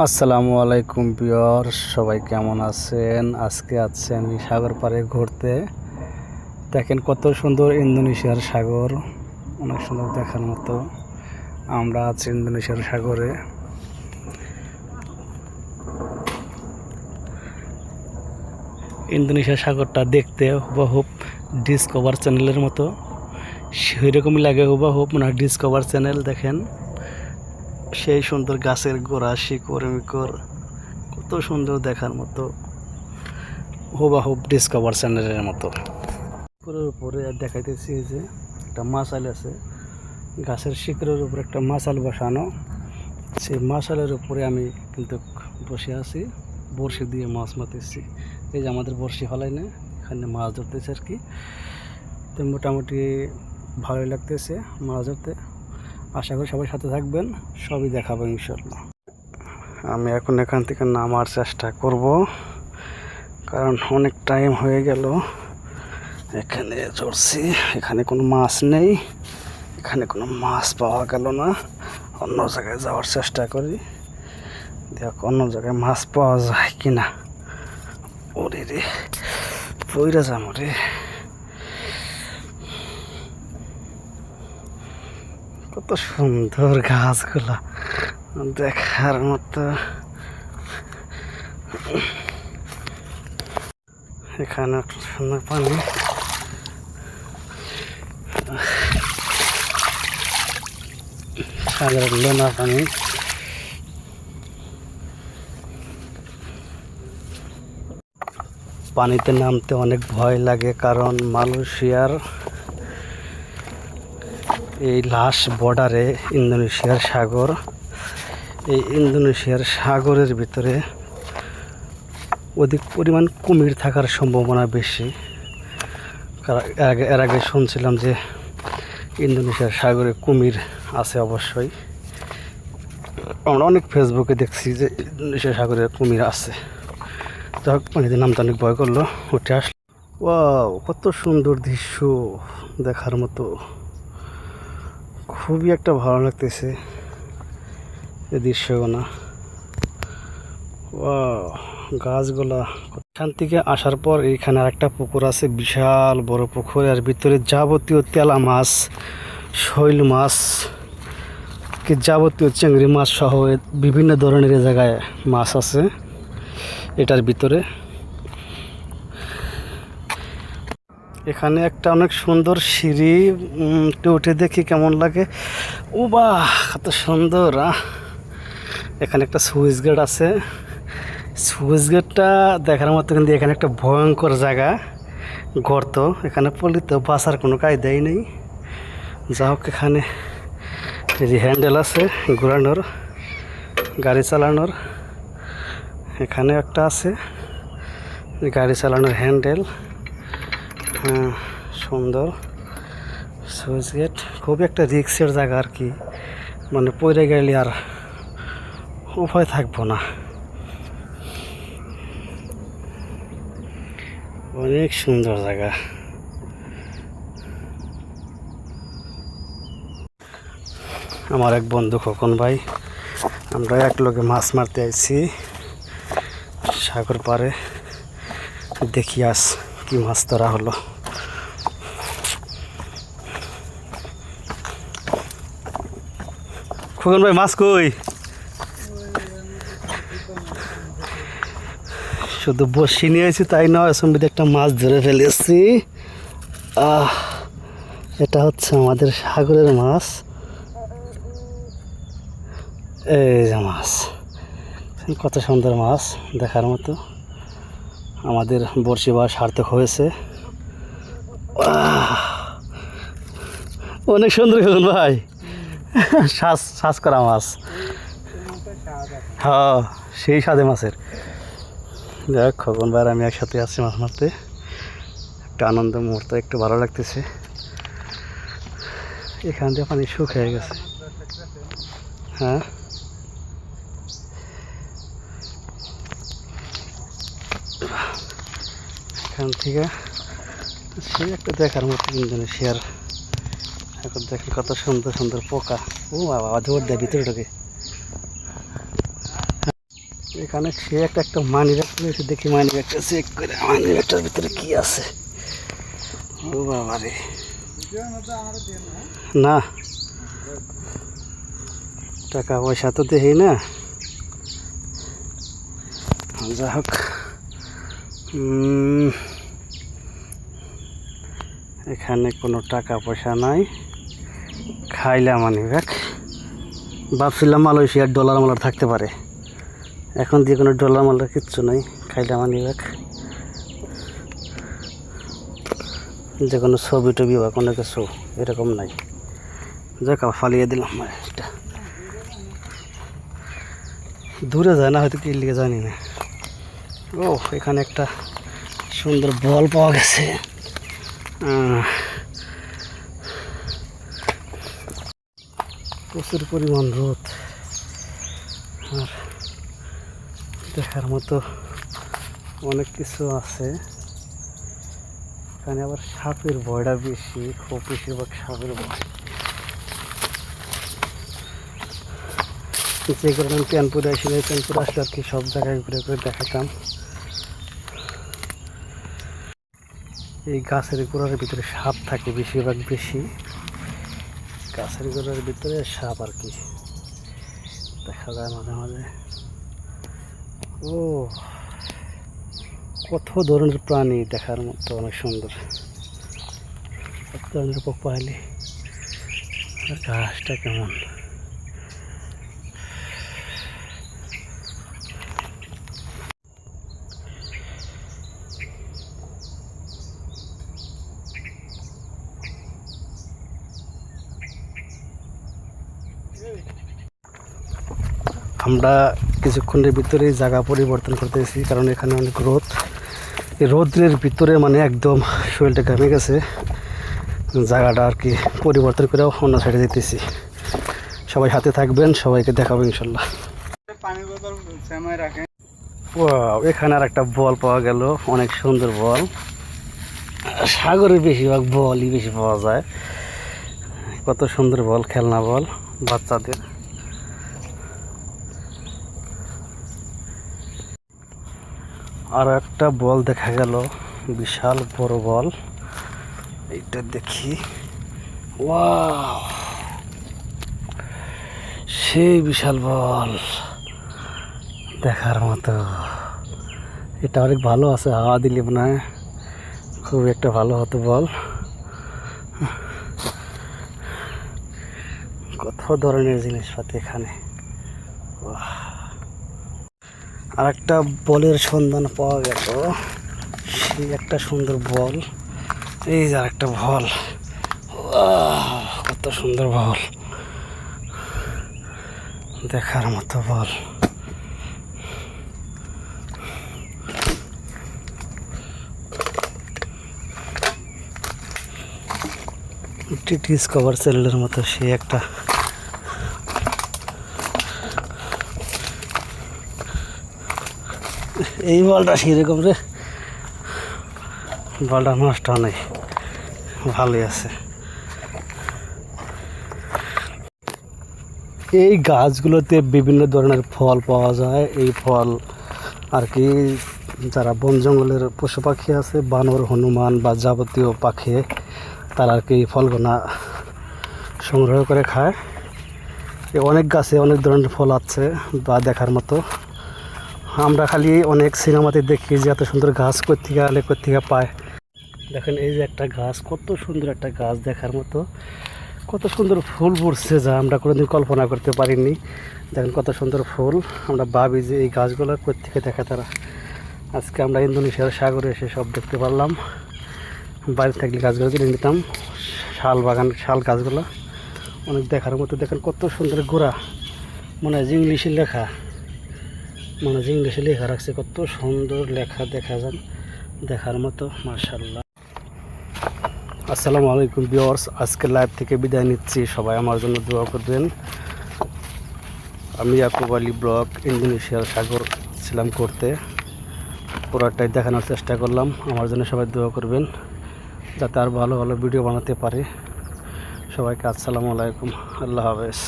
আসসালামু আলাইকুম ভিউয়ার্স, সবাই কেমন আছেন? আজকে আছি আমি সাগর পাড়ে ঘুরতে। দেখেন কত সুন্দর ইন্দোনেশিয়ার সাগর, অনেক সুন্দর দেখার মতো। আমরা আছি ইন্দোনেশিয়ার সাগরে। ইন্দোনেশিয়ার সাগরটা দেখতে হুবহুব ডিসকভার চ্যানেলের মতো, সেরকমই লাগে হুবহুব, মানে ডিসকভার চ্যানেল। দেখেন সেই সুন্দর গাছের গোড়া, শিকড় মিকড়, কত সুন্দর দেখার মতো, হুবহুব ডিসকভার চ্যানেলের মতো। উপরে দেখাইতেছি যে একটা মাছাল আছে, গাছের শিকড়ের উপরে একটা মাছাল বসানো। সেই মাছালের উপরে আমি কিন্তু বসে আছি, বড়শি দিয়ে মাছ মারতেছি। এই যে আমাদের বড়শি ফলাই না, এখানে মাছ ধরতেছে আর কি। তো মোটামুটি ভালোই লাগতেছে মাছ ধরতে। আশা করি সবাই সাথে থাকবেন, সবই দেখাবো ইনশাল্লাহ। আমি এখন এখান থেকে নামার চেষ্টা করব, কারণ অনেক টাইম হয়ে গেল এখানে চড়ছি। এখানে কোনো মাছ নেই, এখানে কোনো মাছ পাওয়া গেল না। অন্য জায়গায় যাওয়ার চেষ্টা করি, দেখ অন্য জায়গায় মাছ পাওয়া যায় কিনা। ওরে রে, পইরা যাম রে। কত সুন্দর গাছগুলা দেখার মতো। এখানে একটা সুন্দর পানি, সাগরের লোনা পানি। পানিতে নামতে অনেক ভয় লাগে, কারণ মালয়েশিয়ার এই লাস্ট বর্ডারে ইন্দোনেশিয়ার সাগর। এই ইন্দোনেশিয়ার সাগরের ভিতরে অধিক পরিমাণ কুমির থাকার সম্ভাবনা বেশি। এর আগে শুনছিলাম যে ইন্দোনেশিয়ার সাগরে কুমির আছে, অবশ্যই আমরা অনেক ফেসবুকে দেখছি যে ইন্দোনেশিয়ার সাগরে কুমির আছে। যাই হোক, পানিতে নামতে অনেক ভয় করলো, উঠে আসলো। ওয়াও, কত সুন্দর দৃশ্য দেখার মতো, খুবই একটা ভালো লাগতেছে এই দৃশ্যগুলো। ওয়াও, গাছগুলা। এখান থেকে আসার পর এইখানে আরেকটা পুকুর আছে, বিশাল বড় পুকুর। আর ভিতরে যাবতীয় তেলা মাছ, শৈল মাছ, যাবতীয় চিংড়ি মাছ সহ বিভিন্ন ধরনের জায়গায় মাছ আছে এটার ভিতরে। এখানে একটা অনেক সুন্দর সিঁড়ি, উঠে দেখি কেমন লাগে। ও বাহ, কত সুন্দর। এখানে একটা সুইচ গেট আছে, সুইচ গেটটা দেখার মতো। কিন্তু এখানে একটা ভয়ঙ্কর জায়গা, গর্ত। এখানে পড়লে তো বাঁচার কোনো কায়দাই নেই। যা হোক, এখানে হ্যান্ডেল আছে ঘোরানোর, গাড়ি চালানোর। এখানে একটা আছে গাড়ি চালানোর হ্যান্ডেল। হ্যাঁ, সুন্দর সুইচ গেট। খুবই একটা রিক্সের জায়গা আর কি, মানে পড়ে গেলে আর উপায় থাকবো না। অনেক সুন্দর জায়গা। আমার এক বন্ধু খোকন ভাই, আমরা এক লগে মাছ মারতে আইছি সাগর পাড়ে। দেখি আজ কি মাছ ধরা হলো। খোকন ভাই, মাছ কই? শুধু বসি নিয়েছি তাই নয়, সম্বিত একটা মাছ ধরে ফেলেছি। এটা হচ্ছে আমাদের সাগরের মাছ। এই যে মাছ, কত সুন্দর মাছ দেখার মতো। আমাদের বড়শি বা সার্থক হয়েছে। অনেক সুন্দর খোকন ভাই, শ্বাস করা মাছ। হ্যাঁ, সেই স্বাদে মাছের। যাই হোক, খোকন ভাই আমি একসাথে আসছি মাছ মারতে। একটা আনন্দ মুহূর্ত, একটু ভালো লাগতেছে। এখান দিয়ে পানি শুকিয়ে গেছে। হ্যাঁ, এখান থেকে সে একটা দেখার মতো ইন্দোনেশিয়ার। এখন দেখেন কত সুন্দর সুন্দর পোকা। ও বাবা, জোর দেয় ভিতরে ঢোকে। এখানে সে একটা মানি ব্যাগ রয়েছে, দেখি মানি ব্যাগটা চেক করে মানি ব্যাগটার ভিতরে কি আছে। ও বাবা রে, না টাকা পয়সা তো দেখি না। যা হোক, এখানে কোনো টাকা পয়সা নাই। খাইলা মানি ব্যাগ, ভাবছিলাম মালয়েশিয়ার ডলার মালার থাকতে পারে, এখন দিয়ে কোনো ডলার মালার কিচ্ছু নাই। খাইলা মানি ব্যাগ, যে কোনো ছবি টবি বা কোনো কিছু এরকম নাই। যাক ফালিয়ে দিলাম। এটা দূরে যায় না, হয়তো কি লিখে জানি না। ও এখানে একটা সুন্দর বল পাওয়া গেছে। প্রচুর পরিমাণ রোদ, আর দেখার মতো অনেক কিছু আছে। এখানে আবার সাপের ভয়টা বেশি, খুব বেশিরভাগ সাপের ভয়। যে কারণে আমি প্যানপুরে আসি না, প্যানপুরে আসলে আর কি সব জায়গায় ঘুরে ঘুরে দেখাতাম। এই গাছের গোড়ার ভিতরে সাপ থাকে বেশিরভাগ, বেশি গাছের গোড়ার ভিতরে সাপ আর কি দেখা যায় মাঝে মাঝে। ও কত ধরনের প্রাণী দেখার মতো, অনেক সুন্দর। কত ধরনের পাইলে, আর গাছটা কেমন। আমরা কিছুক্ষণের ভিতরে জায়গা পরিবর্তন করতেছি, কারণ এখানে অনেক রোদ। এই রোদের ভিতরে মানে একদম শরীরটা ঘামে গেছে। জায়গাটা আর কি পরিবর্তন করে অন্য সাইডে যেতেছি। সবাই হাতে থাকবেন, সবাইকে দেখাবো ইনশাল্লাহ। এখানে আর একটা বল পাওয়া গেল, অনেক সুন্দর বল। সাগরে বেশিরভাগ বলই বেশি পাওয়া যায়। কত সুন্দর বল, খেলনা বল বাচ্চাদের। আর একটা বল দেখা গেল, বিশাল বড় বল। এইটা দেখি, ওয়াও সেই বিশাল বল, দেখার মতো। এটা অনেক ভালো আছে, হাওয়া দিলে মনে হয় খুব একটা ভালো হতো বল। কত ধরনের জিনিসপাতি এখানে। আর একটা বলের সন্ধান পাওয়া গেল, সেই একটা সুন্দর বল। এই যে একটা বল, কত সুন্দর বল, দেখার মতো বল। ডিসকভার চ্যানেলের মতো সে একটা। এই বলটা সেরকম রে, বলটা নষ্ট নেই, ভালোই আছে। এই গাছগুলোতে বিভিন্ন ধরনের ফল পাওয়া যায়। এই ফল আর কি যারা বন জঙ্গলের পশু পাখি আছে, বানর, হনুমান বা যাবতীয় পাখি, তারা আর কি এই ফলগুলা সংগ্রহ করে খায়। অনেক গাছে অনেক ধরনের ফল আছে বা দেখার মতো। আমরা খালি অনেক সিনেমাতে দেখি যে এত সুন্দর গাছ কোত্থেকে আলে কোত্থেকে পায়। দেখেন এই যে একটা গাছ, কত সুন্দর একটা গাছ দেখার মতো, কত সুন্দর ফুল ফুটছে যা আমরা কোনোদিন কল্পনা করতে পারিনি। দেখেন কত সুন্দর ফুল। আমরা ভাবি যে এই গাছগুলো কোত্থেকে দেখে তারা। আজকে আমরা ইন্দোনেশিয়ার সাগরে এসে সব দেখতে পারলাম। বাইরে থাকলে গাছগুলো কিনে নিতাম। শাল বাগান, শাল গাছগুলো অনেক দেখার মতো। দেখেন কত সুন্দর গোড়া, মনে হয় ইংলিশে লেখা, মনে হয় ইংলিশে লেখা রাখছে। কত সুন্দর লেখা দেখা যান, দেখার মতো, মাশাআল্লাহ। আসসালামু আলাইকুম ভিউয়ার্স, আজকে লাইভ থেকে বিদায় নিচ্ছি। সবাই আমার জন্য দোয়া করবেন। আমি ইয়াকুব আলী ব্লগ ইন্দোনেশিয়ার সাগর ছিলাম করতে, পুরাটাই দেখানোর চেষ্টা করলাম। আমার জন্য সবাই দোয়া করবেন যাতে আর ভালো ভালো ভিডিও বানাতে পারে। সবাইকে আসসালামু আলাইকুম, আল্লাহ হাফেজ।